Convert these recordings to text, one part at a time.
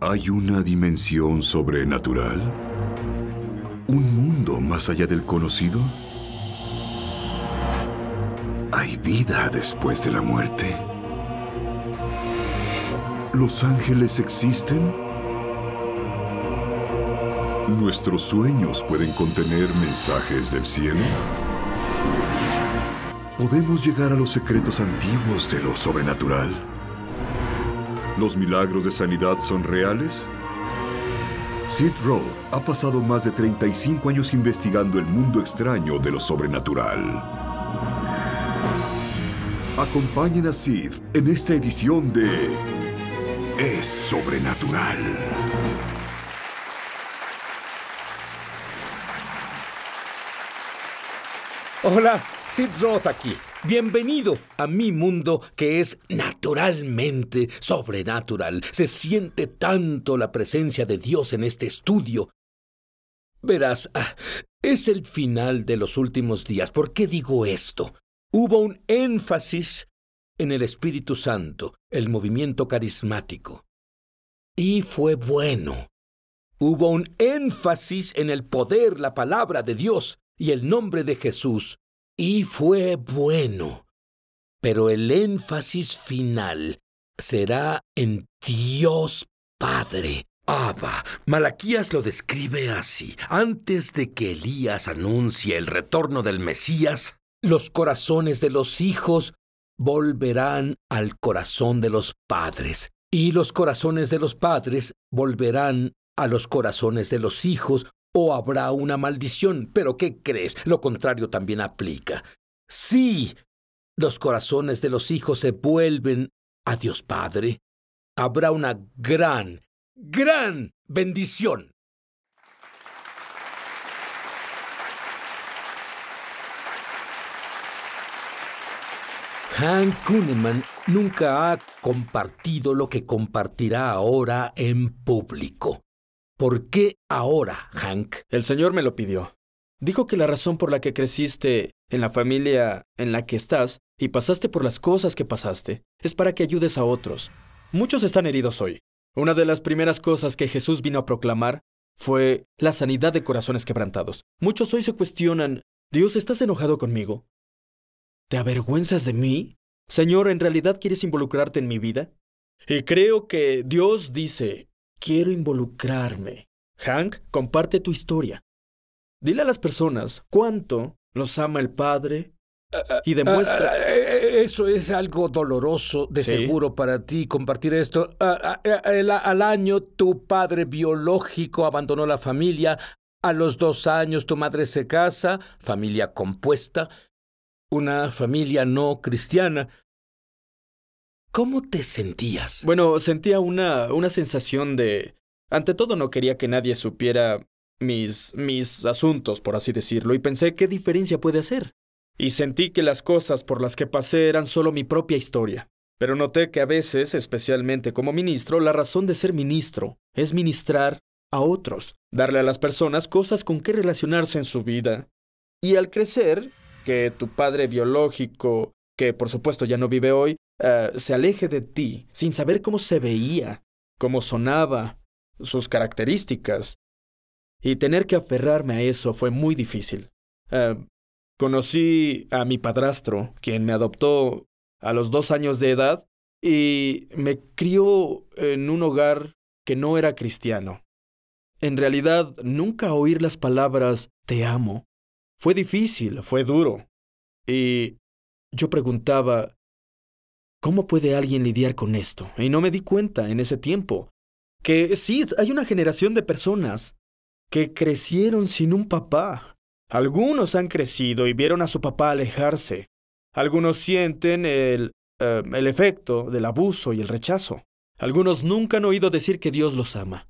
¿Hay una dimensión sobrenatural? ¿Un mundo más allá del conocido? ¿Hay vida después de la muerte? ¿Los ángeles existen? ¿Nuestros sueños pueden contener mensajes del cielo? ¿Podemos llegar a los secretos antiguos de lo sobrenatural? ¿Los milagros de sanidad son reales? Sid Roth ha pasado más de 35 años investigando el mundo extraño de lo sobrenatural. Acompañen a Sid en esta edición de Es Sobrenatural. Hola, Sid Roth aquí. Bienvenido a mi mundo que es naturalmente sobrenatural. Se siente tanto la presencia de Dios en este estudio. Verás, es el final de los últimos días. ¿Por qué digo esto? Hubo un énfasis en el Espíritu Santo, el movimiento carismático. Y fue bueno. Hubo un énfasis en el poder, la palabra de Dios y el nombre de Jesús, y fue bueno. Pero el énfasis final será en Dios Padre, Abba. Malaquías lo describe así. Antes de que Elías anuncie el retorno del Mesías, los corazones de los hijos volverán al corazón de los padres, y los corazones de los padres volverán a los corazones de los hijos, o habrá una maldición. ¿Pero qué crees? Lo contrario también aplica. Si los corazones de los hijos se vuelven a Dios Padre, habrá una gran bendición. Hank Kunneman nunca ha compartido lo que compartirá ahora en público. ¿Por qué ahora, Hank? El Señor me lo pidió. Dijo que la razón por la que creciste en la familia en la que estás y pasaste por las cosas que pasaste es para que ayudes a otros. Muchos están heridos hoy. Una de las primeras cosas que Jesús vino a proclamar fue la sanidad de corazones quebrantados. Muchos hoy se cuestionan, Dios, ¿estás enojado conmigo? ¿Te avergüenzas de mí? Señor, ¿en realidad quieres involucrarte en mi vida? Y creo que Dios dice, quiero involucrarme. Hank, comparte tu historia. Dile a las personas cuánto los ama el Padre y demuestra... Eso es algo doloroso, de ¿Sí? seguro, para ti, compartir esto. Al año, tu padre biológico abandonó la familia. A los 2 años, tu madre se casa, familia compuesta, una familia no cristiana. ¿Cómo te sentías? Bueno, sentía una sensación de... Ante todo, no quería que nadie supiera mis asuntos, por así decirlo, y pensé, ¿qué diferencia puede hacer? Y sentí que las cosas por las que pasé eran solo mi propia historia. Pero noté que a veces, especialmente como ministro, la razón de ser ministro es ministrar a otros, darle a las personas cosas con que relacionarse en su vida. Y al crecer, que tu padre biológico, que por supuesto ya no vive hoy, se aleje de ti sin saber cómo se veía, cómo sonaba, sus características. Y tener que aferrarme a eso fue muy difícil. Conocí a mi padrastro, quien me adoptó a los 2 años de edad y me crió en un hogar que no era cristiano. En realidad, nunca oír las palabras «te amo» fue difícil, fue duro. Y yo preguntaba, ¿cómo puede alguien lidiar con esto? Y no me di cuenta en ese tiempo que sí, hay una generación de personas que crecieron sin un papá. Algunos han crecido y vieron a su papá alejarse. Algunos sienten el efecto del abuso y el rechazo. Algunos nunca han oído decir que Dios los ama.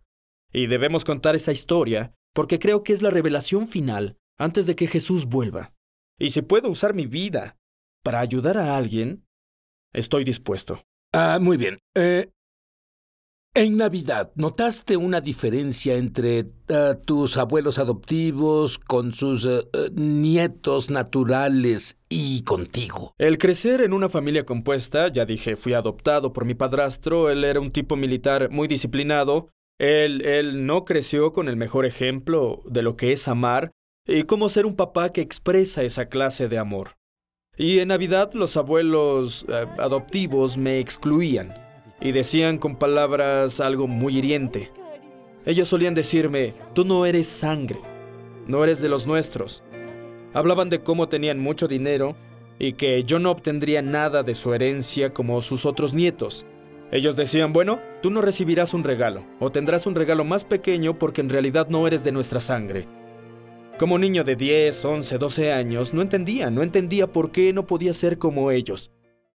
Y debemos contar esa historia porque creo que es la revelación final antes de que Jesús vuelva. Y si puedo usar mi vida para ayudar a alguien, estoy dispuesto. Muy bien. En Navidad, ¿notaste una diferencia entre tus abuelos adoptivos con sus nietos naturales y contigo? El crecer en una familia compuesta, ya dije, fui adoptado por mi padrastro, él era un tipo militar muy disciplinado, Él no creció con el mejor ejemplo de lo que es amar y cómo ser un papá que expresa esa clase de amor. Y en Navidad los abuelos adoptivos me excluían y decían con palabras algo muy hiriente. Ellos solían decirme, tú no eres sangre, no eres de los nuestros. Hablaban de cómo tenían mucho dinero y que yo no obtendría nada de su herencia como sus otros nietos. Ellos decían, bueno, tú no recibirás un regalo, o tendrás un regalo más pequeño porque en realidad no eres de nuestra sangre. Como niño de 10, 11, 12 años, no entendía por qué no podía ser como ellos,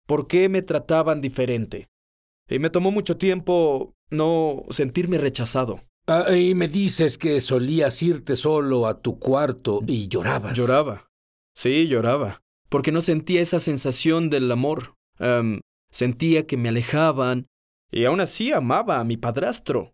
por qué me trataban diferente. Y me tomó mucho tiempo no sentirme rechazado. Y me dices que solías irte solo a tu cuarto y llorabas. Lloraba. Sí, lloraba. Porque no sentía esa sensación del amor. Sentía que me alejaban y aún así amaba a mi padrastro.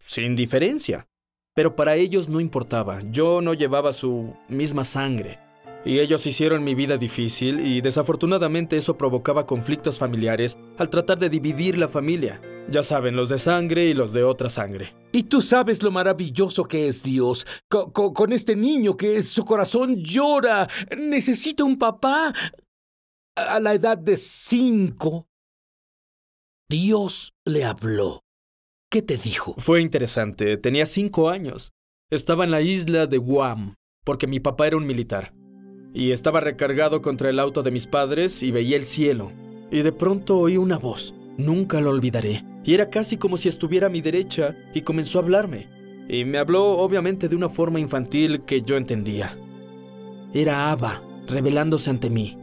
Sin diferencia. Pero para ellos no importaba. Yo no llevaba su misma sangre. Y ellos hicieron mi vida difícil y desafortunadamente eso provocaba conflictos familiares al tratar de dividir la familia. Ya saben, los de sangre y los de otra sangre. Y tú sabes lo maravilloso que es Dios. Con este niño que su corazón llora. Necesita un papá. A la edad de 5, Dios le habló. ¿Qué te dijo? Fue interesante. Tenía 5 años. Estaba en la isla de Guam, porque mi papá era un militar. Y estaba recargado contra el auto de mis padres y veía el cielo. Y de pronto oí una voz. Nunca lo olvidaré. Y era casi como si estuviera a mi derecha y comenzó a hablarme. Y me habló obviamente de una forma infantil que yo entendía. Era Abba, revelándose ante mí,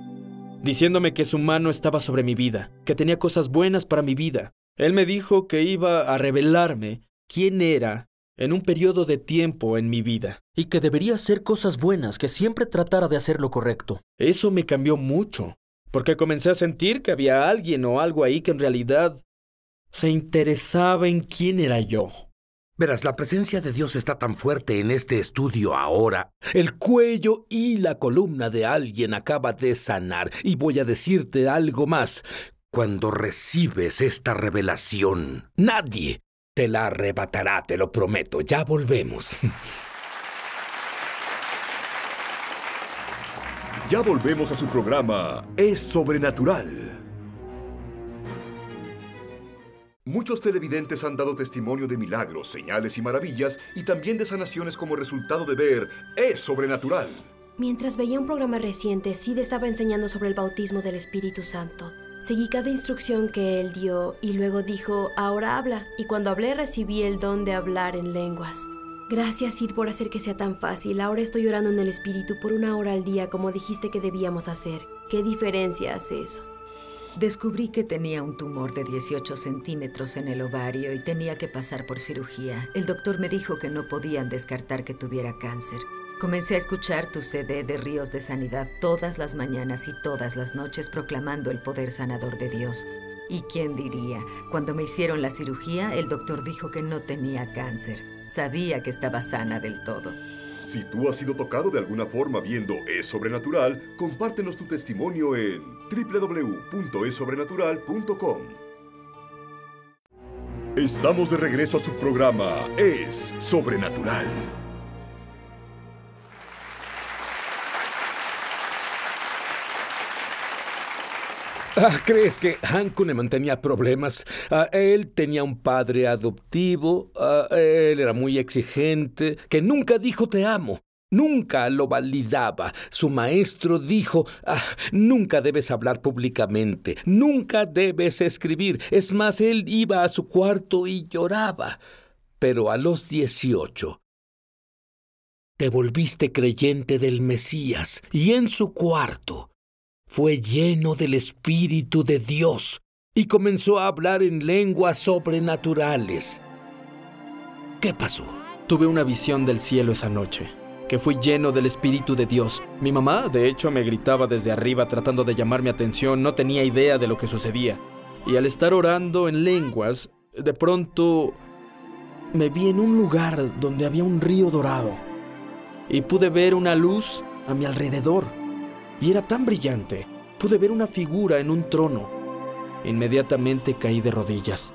diciéndome que su mano estaba sobre mi vida, que tenía cosas buenas para mi vida. Él me dijo que iba a revelarme quién era en un periodo de tiempo en mi vida. Y que debería hacer cosas buenas, que siempre tratara de hacer lo correcto. Eso me cambió mucho, porque comencé a sentir que había alguien o algo ahí que en realidad se interesaba en quién era yo. Verás, la presencia de Dios está tan fuerte en este estudio ahora. El cuello y la columna de alguien acaba de sanar. Y voy a decirte algo más. Cuando recibes esta revelación, nadie te la arrebatará, te lo prometo. Ya volvemos. Ya volvemos a su programa Es Sobrenatural. Muchos televidentes han dado testimonio de milagros, señales y maravillas, y también de sanaciones como resultado de ver Es Sobrenatural. Mientras veía un programa reciente, Sid estaba enseñando sobre el bautismo del Espíritu Santo. Seguí cada instrucción que él dio y luego dijo, ahora habla. Y cuando hablé recibí el don de hablar en lenguas. Gracias, Sid, por hacer que sea tan fácil. Ahora estoy orando en el Espíritu por 1 hora al día como dijiste que debíamos hacer. ¿Qué diferencia hace eso? Descubrí que tenía un tumor de 18 centímetros en el ovario y tenía que pasar por cirugía. El doctor me dijo que no podían descartar que tuviera cáncer. Comencé a escuchar tu CD de Ríos de Sanidad todas las mañanas y todas las noches proclamando el poder sanador de Dios. ¿Y quién diría? Cuando me hicieron la cirugía, el doctor dijo que no tenía cáncer. Sabía que estaba sana del todo. Si tú has sido tocado de alguna forma viendo Es Sobrenatural, compártenos tu testimonio en www.esobrenatural.com. Estamos de regreso a su programa Es Sobrenatural. ¿Crees que Hank Kunneman tenía problemas? Él tenía un padre adoptivo, él era muy exigente, que nunca dijo te amo, nunca lo validaba. Su maestro dijo, nunca debes hablar públicamente, nunca debes escribir. Es más, él iba a su cuarto y lloraba. Pero a los 18, te volviste creyente del Mesías y en su cuarto fue lleno del Espíritu de Dios y comenzó a hablar en lenguas sobrenaturales. ¿Qué pasó? Tuve una visión del cielo esa noche, que fui lleno del Espíritu de Dios. Mi mamá, de hecho, me gritaba desde arriba tratando de llamar mi atención, no tenía idea de lo que sucedía. Y al estar orando en lenguas, de pronto me vi en un lugar donde había un río dorado y pude ver una luz a mi alrededor. Y era tan brillante, pude ver una figura en un trono. Inmediatamente caí de rodillas.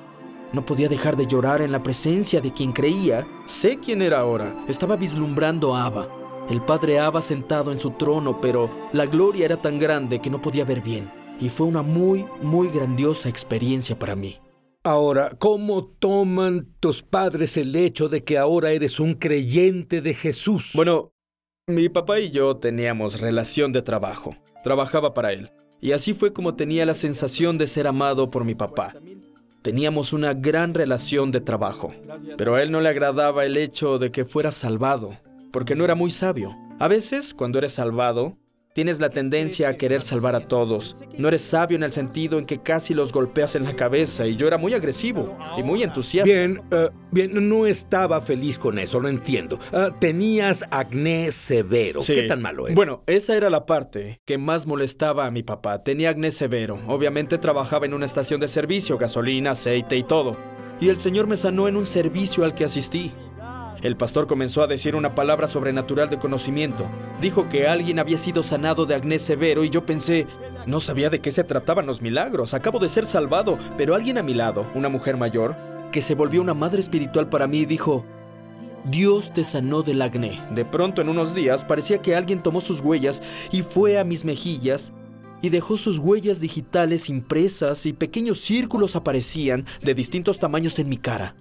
No podía dejar de llorar en la presencia de quien creía. Sé quién era ahora. Estaba vislumbrando a Abba. El padre Abba sentado en su trono, pero la gloria era tan grande que no podía ver bien. Y fue una muy grandiosa experiencia para mí. Ahora, ¿cómo toman tus padres el hecho de que ahora eres un creyente de Jesús? Bueno, mi papá y yo teníamos relación de trabajo. Trabajaba para él. Y así fue como tenía la sensación de ser amado por mi papá. Teníamos una gran relación de trabajo. Pero a él no le agradaba el hecho de que fuera salvado, porque no era muy sabio. A veces, cuando eres salvado, tienes la tendencia a querer salvar a todos. No eres sabio en el sentido en que casi los golpeas en la cabeza, y yo era muy agresivo y muy entusiasta. Bien, no estaba feliz con eso, lo entiendo. Tenías acné severo. Sí. ¿Qué tan malo era? Bueno, esa era la parte que más molestaba a mi papá. Tenía acné severo. Obviamente trabajaba en una estación de servicio, gasolina, aceite y todo. Y el Señor me sanó en un servicio al que asistí. El pastor comenzó a decir una palabra sobrenatural de conocimiento. Dijo que alguien había sido sanado de acné severo y yo pensé, no sabía de qué se trataban los milagros. Acabo de ser salvado, pero alguien a mi lado, una mujer mayor, que se volvió una madre espiritual para mí, dijo, Dios te sanó del acné. De pronto, en unos días, parecía que alguien tomó sus huellas y fue a mis mejillas y dejó sus huellas digitales impresas y pequeños círculos aparecían de distintos tamaños en mi cara.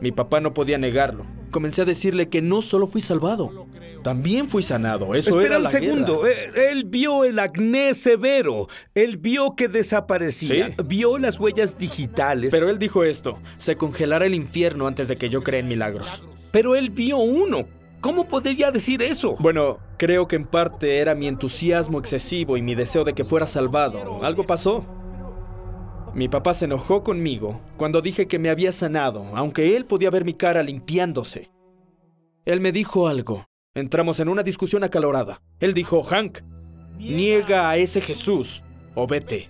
Mi papá no podía negarlo. Comencé a decirle que no solo fui salvado, también fui sanado. Eso Espera era un la segundo. guerra. Él vio el acné severo. Él vio que desaparecía. Sí. Vio las huellas digitales. Pero él dijo esto, se congelará el infierno antes de que yo crea en milagros. Pero él vio uno. ¿Cómo podría decir eso? Bueno, creo que en parte era mi entusiasmo excesivo y mi deseo de que fuera salvado. Algo pasó. Mi papá se enojó conmigo cuando dije que me había sanado, aunque él podía ver mi cara limpiándose. Él me dijo algo. Entramos en una discusión acalorada. Él dijo, Hank, niega a ese Jesús o vete.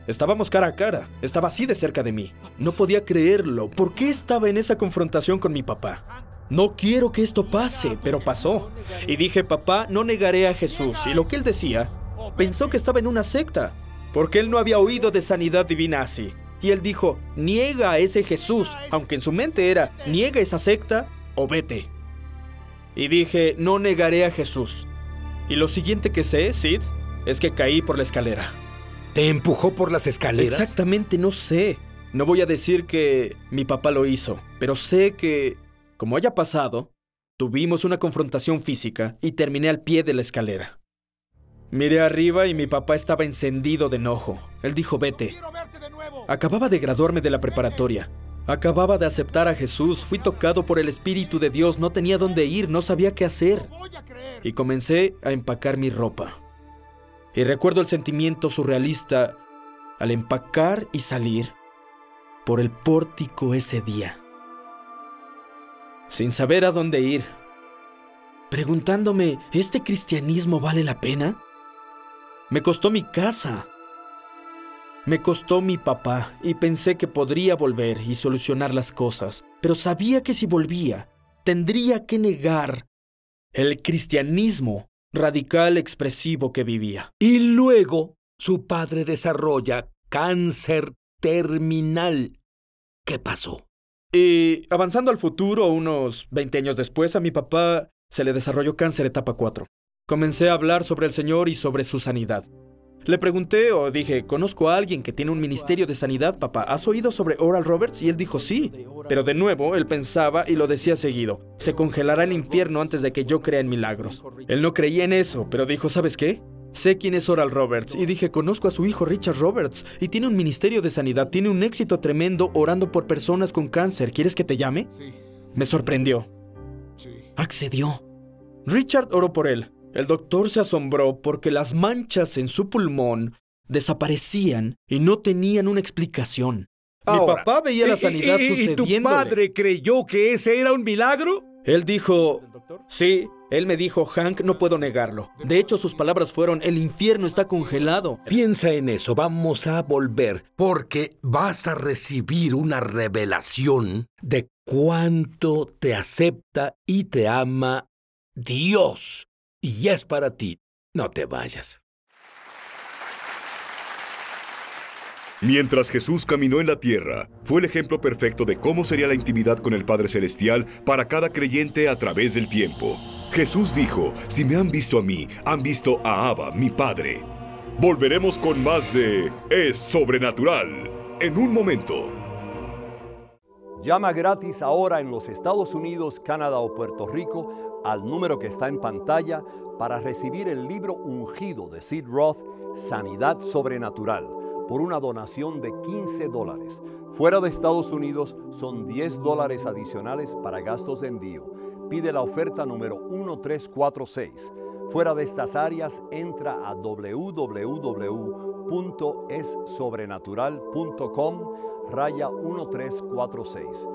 Estábamos cara a cara. Estaba así de cerca de mí. No podía creerlo. ¿Por qué estaba en esa confrontación con mi papá? No quiero que esto pase, pero pasó. Y dije, papá, no negaré a Jesús. Y lo que él decía, pensó que estaba en una secta, porque él no había oído de sanidad divina así. Y él dijo, niega a ese Jesús, aunque en su mente era, niega esa secta o vete. Y dije, no negaré a Jesús. Y lo siguiente que sé, Sid, es que caí por la escalera. ¿Te empujó por las escaleras? Exactamente, no sé. No voy a decir que mi papá lo hizo, pero sé que, como haya pasado, tuvimos una confrontación física y terminé al pie de la escalera. Miré arriba y mi papá estaba encendido de enojo. Él dijo, vete. Acababa de graduarme de la preparatoria. Acababa de aceptar a Jesús. Fui tocado por el Espíritu de Dios. No tenía dónde ir. No sabía qué hacer. Y comencé a empacar mi ropa. Y recuerdo el sentimiento surrealista al empacar y salir por el pórtico ese día. Sin saber a dónde ir. Preguntándome, ¿este cristianismo vale la pena? Me costó mi casa. Me costó mi papá y pensé que podría volver y solucionar las cosas, pero sabía que si volvía, tendría que negar el cristianismo radical expresivo que vivía. Y luego, su padre desarrolla cáncer terminal. ¿Qué pasó? Y avanzando al futuro, unos 20 años después, a mi papá se le desarrolló cáncer etapa 4. Comencé a hablar sobre el Señor y sobre su sanidad. Le pregunté o dije, conozco a alguien que tiene un ministerio de sanidad, papá. ¿Has oído sobre Oral Roberts? Y él dijo sí. Pero de nuevo, él pensaba y lo decía seguido. Se congelará el infierno antes de que yo crea en milagros. Él no creía en eso, pero dijo, ¿sabes qué? Sé quién es Oral Roberts. Y dije, conozco a su hijo Richard Roberts. Y tiene un ministerio de sanidad. Tiene un éxito tremendo orando por personas con cáncer. ¿Quieres que te llame? Sí. Me sorprendió. Sí. Accedió. Richard oró por él. El doctor se asombró porque las manchas en su pulmón desaparecían y no tenían una explicación. Ahora, mi papá veía la sanidad sucediéndole. ¿Y tu padre creyó que ese era un milagro? Él dijo, sí, él me dijo, Hank, no puedo negarlo. De hecho, sus palabras fueron, el infierno está congelado. Piensa en eso, vamos a volver, porque vas a recibir una revelación de cuánto te acepta y te ama Dios. Y es para ti. No te vayas. Mientras Jesús caminó en la tierra, fue el ejemplo perfecto de cómo sería la intimidad con el Padre Celestial para cada creyente a través del tiempo. Jesús dijo, si me han visto a mí, han visto a Abba, mi Padre. Volveremos con más de Es Sobrenatural en un momento. Llama gratis ahora en los Estados Unidos, Canadá o Puerto Rico al número que está en pantalla para recibir el libro ungido de Sid Roth, Sanidad Sobrenatural, por una donación de $15. Fuera de Estados Unidos son $10 adicionales para gastos de envío. Pide la oferta número 1346. Fuera de estas áreas, entra a www.essobrenatural.com/1346.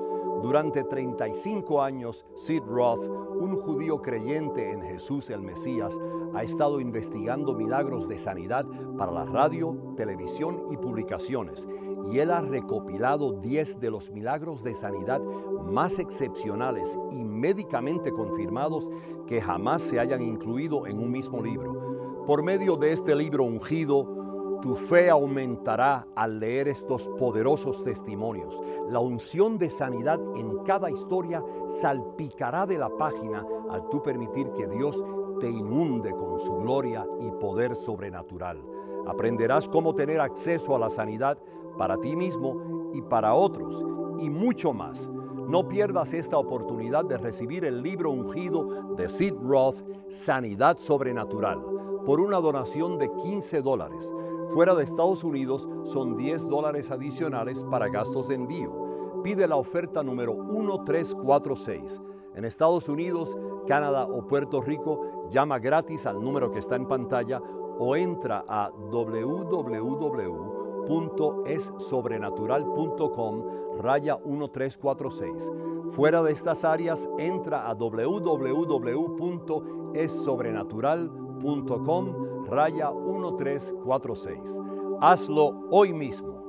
Durante 35 años, Sid Roth, un judío creyente en Jesús el Mesías, ha estado investigando milagros de sanidad para la radio, televisión y publicaciones, y él ha recopilado 10 de los milagros de sanidad más excepcionales y médicamente confirmados que jamás se hayan incluido en un mismo libro. Por medio de este libro ungido, tu fe aumentará al leer estos poderosos testimonios. La unción de sanidad en cada historia salpicará de la página al tú permitir que Dios te inunde con su gloria y poder sobrenatural. Aprenderás cómo tener acceso a la sanidad para ti mismo y para otros, y mucho más. No pierdas esta oportunidad de recibir el libro ungido de Sid Roth, Sanidad Sobrenatural, por una donación de $15. Fuera de Estados Unidos son $10 adicionales para gastos de envío. Pide la oferta número 1346. En Estados Unidos, Canadá o Puerto Rico, llama gratis al número que está en pantalla o entra a www.essobrenatural.com/1346. Fuera de estas áreas, entra a www.essobrenatural.com/1346. Hazlo hoy mismo.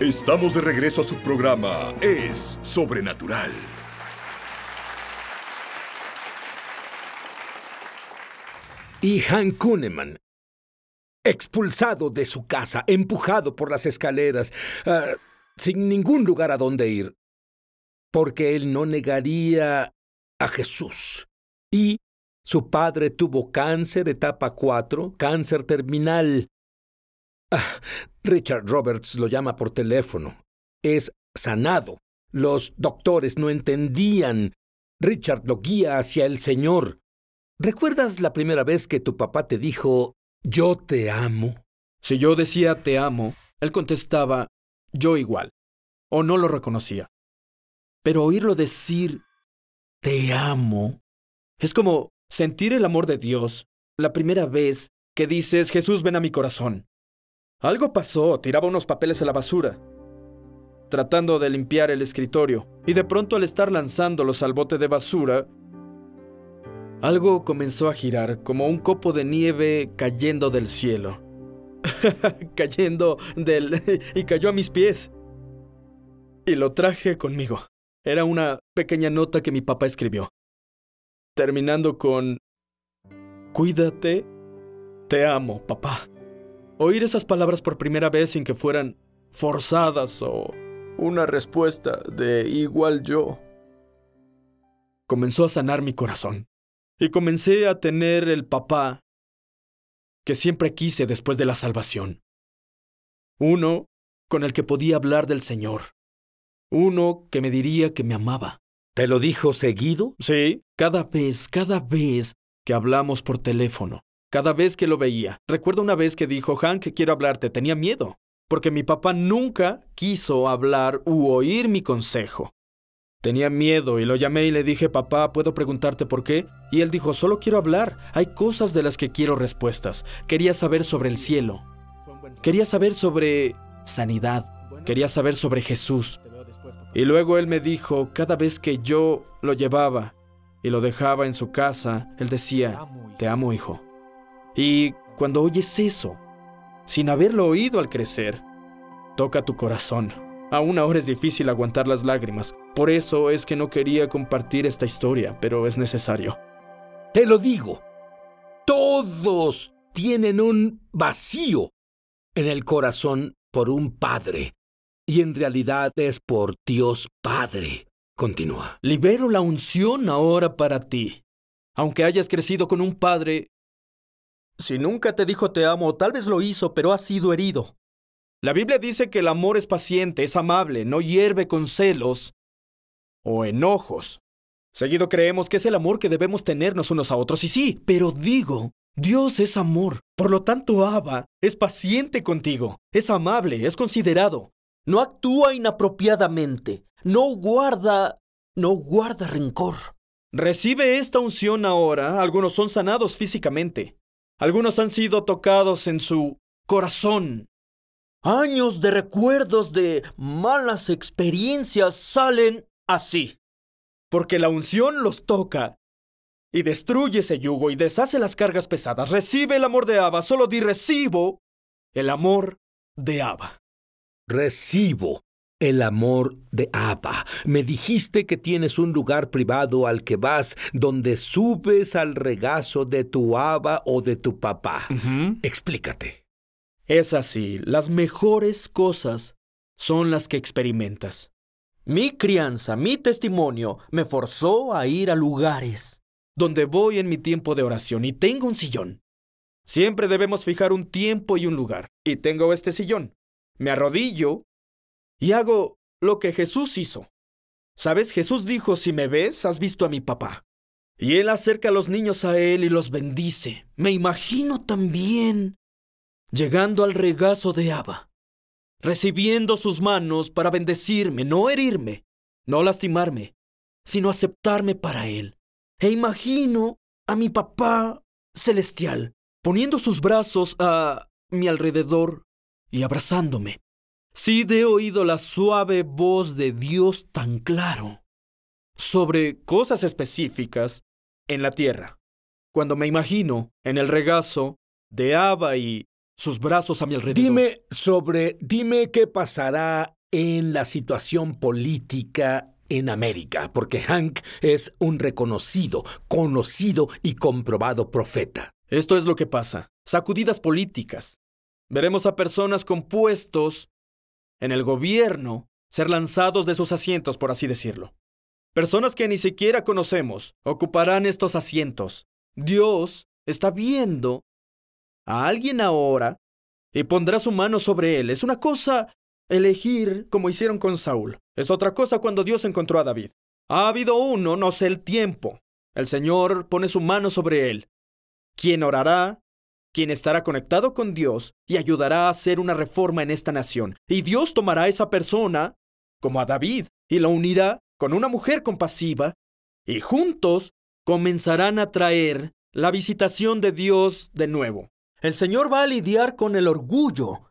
Estamos de regreso a su programa Es Sobrenatural. Y Hank Kunneman, expulsado de su casa, empujado por las escaleras, sin ningún lugar a donde ir, porque él no negaría a Jesús. Y su padre tuvo cáncer etapa 4, cáncer terminal. Richard Roberts lo llama por teléfono. Es sanado. Los doctores no entendían. Richard lo guía hacia el Señor. ¿Recuerdas la primera vez que tu papá te dijo, yo te amo? Si yo decía te amo, él contestaba, yo igual, o no lo reconocía. Pero oírlo decir te amo es como sentir el amor de Dios la primera vez que dices, Jesús, ven a mi corazón. Algo pasó, tiraba unos papeles a la basura, tratando de limpiar el escritorio, y de pronto al estar lanzándolos al bote de basura, algo comenzó a girar, como un copo de nieve cayendo del cielo. Y cayó a mis pies. Y lo traje conmigo. Era una pequeña nota que mi papá escribió, terminando con, cuídate, te amo, papá. Oír esas palabras por primera vez sin que fueran forzadas o una respuesta de igual yo, comenzó a sanar mi corazón. Y comencé a tener el papá que siempre quise después de la salvación. Uno con el que podía hablar del Señor. Uno que me diría que me amaba. ¿Te lo dijo seguido? Sí, cada vez que hablamos por teléfono. Cada vez que lo veía. Recuerdo una vez que dijo, Hank, quiero hablarte. Tenía miedo, porque mi papá nunca quiso hablar u oír mi consejo. Tenía miedo y lo llamé y le dije, papá, ¿puedo preguntarte por qué? Y él dijo, solo quiero hablar. Hay cosas de las que quiero respuestas. Quería saber sobre el cielo. Quería saber sobre sanidad. Quería saber sobre Jesús. Y luego él me dijo, cada vez que yo lo llevaba y lo dejaba en su casa, él decía, te amo, hijo. Y cuando oyes eso, sin haberlo oído al crecer, toca tu corazón. Aún ahora es difícil aguantar las lágrimas. Por eso es que no quería compartir esta historia, pero es necesario. Te lo digo. Todos tienen un vacío en el corazón por un padre. Y en realidad es por Dios Padre. Continúa. Libero la unción ahora para ti. Aunque hayas crecido con un padre, si nunca te dijo te amo, tal vez lo hizo, pero has sido herido. La Biblia dice que el amor es paciente, es amable, no hierve con celos o enojos. Seguido creemos que es el amor que debemos tenernos unos a otros. Y sí, pero digo, Dios es amor. Por lo tanto, Abba es paciente contigo, es amable, es considerado. No actúa inapropiadamente. No guarda rencor. Recibe esta unción ahora. Algunos son sanados físicamente. Algunos han sido tocados en su corazón. Años de recuerdos de malas experiencias salen así. Porque la unción los toca y destruye ese yugo y deshace las cargas pesadas. Recibe el amor de Abba. Solo di recibo el amor de Abba. Recibo el amor de Abba. Me dijiste que tienes un lugar privado al que vas, donde subes al regazo de tu Abba o de tu papá. Explícate. Es así. Las mejores cosas son las que experimentas. Mi crianza, mi testimonio, me forzó a ir a lugares donde voy en mi tiempo de oración y tengo un sillón. Siempre debemos fijar un tiempo y un lugar. Y tengo este sillón. Me arrodillo y hago lo que Jesús hizo. ¿Sabes? Jesús dijo, si me ves, has visto a mi papá. Y Él acerca a los niños a Él y los bendice. Me imagino también llegando al regazo de Abba, recibiendo sus manos para bendecirme, no herirme, no lastimarme, sino aceptarme para Él. E imagino a mi papá celestial poniendo sus brazos a mi alrededor y abrazándome. Sí he oído la suave voz de Dios tan claro sobre cosas específicas en la tierra. Cuando me imagino en el regazo de Abba y sus brazos a mi alrededor. Dime qué pasará en la situación política en América, porque Hank es un reconocido, conocido y comprobado profeta. Esto es lo que pasa. Sacudidas políticas. Veremos a personas con puestos en el gobierno ser lanzados de sus asientos, por así decirlo. Personas que ni siquiera conocemos ocuparán estos asientos. Dios está viendo a alguien ahora y pondrá su mano sobre él. Es una cosa elegir como hicieron con Saúl. Es otra cosa cuando Dios encontró a David. Ha habido uno, no sé el tiempo. El Señor pone su mano sobre él. ¿Quién orará? Quien estará conectado con Dios y ayudará a hacer una reforma en esta nación. Y Dios tomará a esa persona, como a David, y la unirá con una mujer compasiva, y juntos comenzarán a traer la visitación de Dios de nuevo. El Señor va a lidiar con el orgullo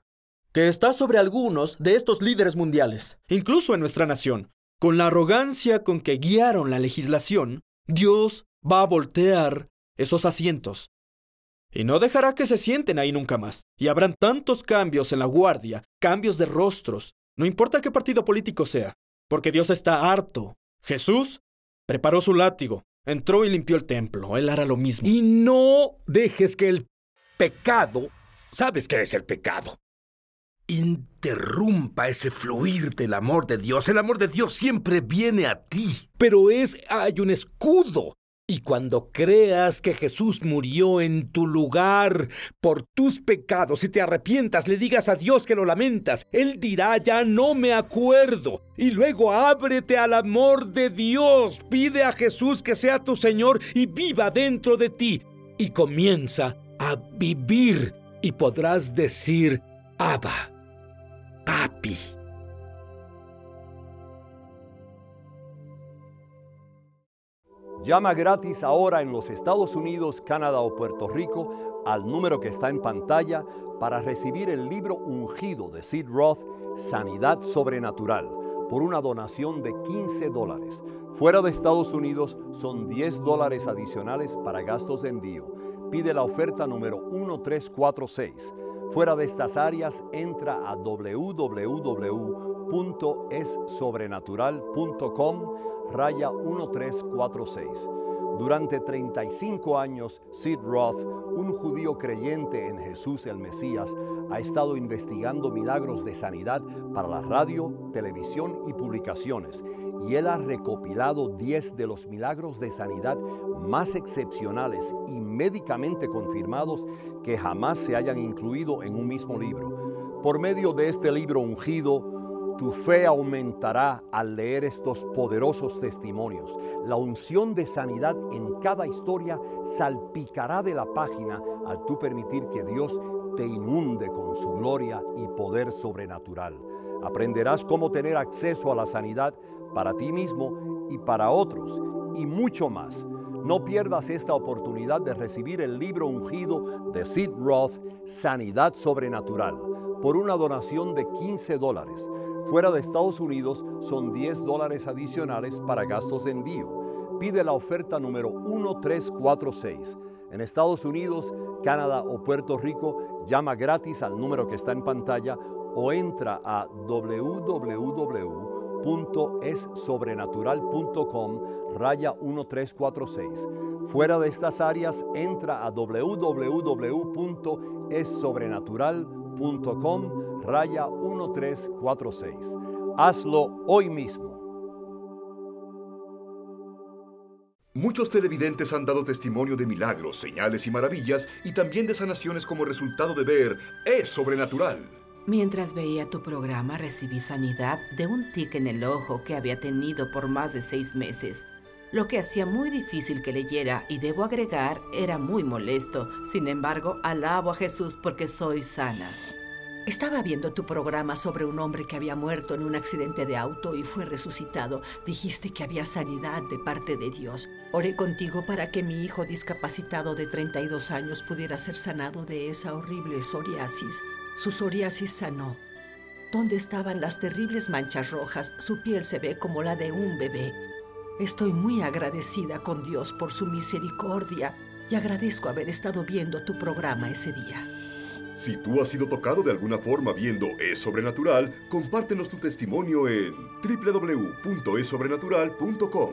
que está sobre algunos de estos líderes mundiales. Incluso en nuestra nación, con la arrogancia con que guiaron la legislación, Dios va a voltear esos asientos. Y no dejará que se sienten ahí nunca más. Y habrán tantos cambios en la guardia, cambios de rostros, no importa qué partido político sea, porque Dios está harto. Jesús preparó su látigo, entró y limpió el templo. Él hará lo mismo. Y no dejes que el pecado, ¿sabes qué es el pecado?, interrumpa ese fluir del amor de Dios. El amor de Dios siempre viene a ti, pero hay un escudo. Y cuando creas que Jesús murió en tu lugar por tus pecados y te arrepientas, le digas a Dios que lo lamentas, Él dirá, ya no me acuerdo. Y luego ábrete al amor de Dios. Pide a Jesús que sea tu Señor y viva dentro de ti. Y comienza a vivir y podrás decir, Abba, Papi. Llama gratis ahora en los Estados Unidos, Canadá o Puerto Rico al número que está en pantalla para recibir el libro ungido de Sid Roth, Sanidad Sobrenatural, por una donación de $15. Fuera de Estados Unidos son $10 adicionales para gastos de envío. Pide la oferta número 1346. Fuera de estas áreas, entra a www.essobrenatural.com/1346. Durante 35 años, Sid Roth, un judío creyente en Jesús el Mesías, ha estado investigando milagros de sanidad para la radio, televisión y publicaciones. Y él ha recopilado 10 de los milagros de sanidad más excepcionales y médicamente confirmados que jamás se hayan incluido en un mismo libro. Por medio de este libro ungido, tu fe aumentará al leer estos poderosos testimonios. La unción de sanidad en cada historia salpicará de la página al tú permitir que Dios te inunde con su gloria y poder sobrenatural. Aprenderás cómo tener acceso a la sanidad para ti mismo y para otros, y mucho más. No pierdas esta oportunidad de recibir el libro ungido de Sid Roth, Sanidad Sobrenatural, por una donación de $15. Fuera de Estados Unidos son $10 adicionales para gastos de envío. Pide la oferta número 1346. En Estados Unidos, Canadá o Puerto Rico, llama gratis al número que está en pantalla o entra a www.essobrenatural.com/1346. Fuera de estas áreas, entra a www.essobrenatural.com/1346. Hazlo hoy mismo. Muchos televidentes han dado testimonio de milagros, señales y maravillas, y también de sanaciones como resultado de ver Es Sobrenatural. Mientras veía tu programa, recibí sanidad de un tic en el ojo que había tenido por más de 6 meses, lo que hacía muy difícil que leyera y, debo agregar, era muy molesto. Sin embargo, alabo a Jesús porque soy sana. Estaba viendo tu programa sobre un hombre que había muerto en un accidente de auto y fue resucitado. Dijiste que había sanidad de parte de Dios. Oré contigo para que mi hijo discapacitado de 32 años pudiera ser sanado de esa horrible psoriasis. Su psoriasis sanó. ¿Dónde estaban las terribles manchas rojas? Su piel se ve como la de un bebé. Estoy muy agradecida con Dios por su misericordia y agradezco haber estado viendo tu programa ese día. Si tú has sido tocado de alguna forma viendo Es Sobrenatural, compártenos tu testimonio en www.essobrenatural.com.